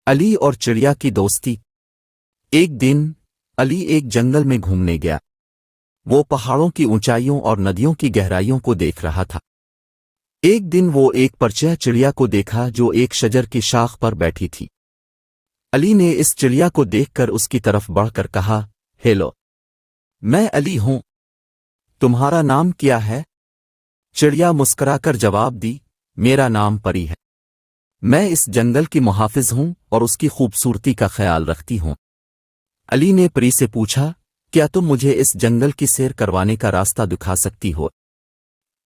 علی اور چڑیا کی دوستی۔ ایک دن علی ایک جنگل میں گھومنے گیا۔ وہ پہاڑوں کی اونچائیوں اور ندیوں کی گہرائیوں کو دیکھ رہا تھا۔ ایک دن وہ ایک پرچہ چڑیا کو دیکھا جو ایک شجر کی شاخ پر بیٹھی تھی۔ علی نے اس چڑیا کو دیکھ کر اس کی طرف بڑھ کر کہا، ہیلو، میں علی ہوں، تمہارا نام کیا ہے؟ چڑیا مسکرا کر جواب دی، میرا نام پری ہے، میں اس جنگل کی محافظ ہوں اور اس کی خوبصورتی کا خیال رکھتی ہوں۔ علی نے پری سے پوچھا، کیا تم مجھے اس جنگل کی سیر کروانے کا راستہ دکھا سکتی ہو؟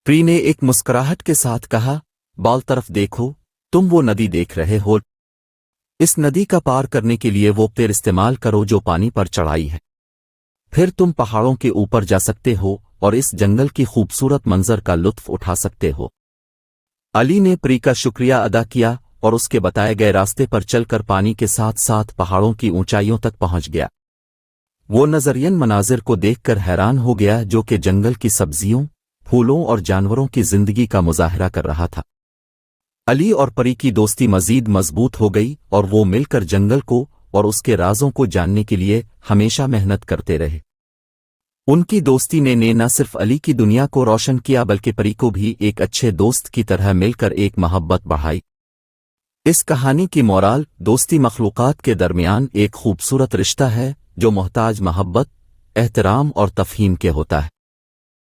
پری نے ایک مسکراہٹ کے ساتھ کہا، بال طرف دیکھو، تم وہ ندی دیکھ رہے ہو، اس ندی کا پار کرنے کے لیے وہ پیر استعمال کرو جو پانی پر چڑھائی ہے، پھر تم پہاڑوں کے اوپر جا سکتے ہو اور اس جنگل کی خوبصورت منظر کا لطف اٹھا سکتے ہو۔ علی نے پری کا شکریہ ادا کیا اور اس کے بتائے گئے راستے پر چل کر پانی کے ساتھ ساتھ پہاڑوں کی اونچائیوں تک پہنچ گیا۔ وہ نظرین مناظر کو دیکھ کر حیران ہو گیا جو کہ جنگل کی سبزیوں، پھولوں اور جانوروں کی زندگی کا مظاہرہ کر رہا تھا۔ علی اور پری کی دوستی مزید مضبوط ہو گئی اور وہ مل کر جنگل کو اور اس کے رازوں کو جاننے کے لیے ہمیشہ محنت کرتے رہے۔ ان کی دوستی نے نہ صرف علی کی دنیا کو روشن کیا بلکہ پری کو بھی ایک اچھے دوست کی طرح مل کر ایک محبت بڑھائی۔ اس کہانی کی مورال، دوستی مخلوقات کے درمیان ایک خوبصورت رشتہ ہے جو محتاج محبت، احترام اور تفہیم کے ہوتا ہے۔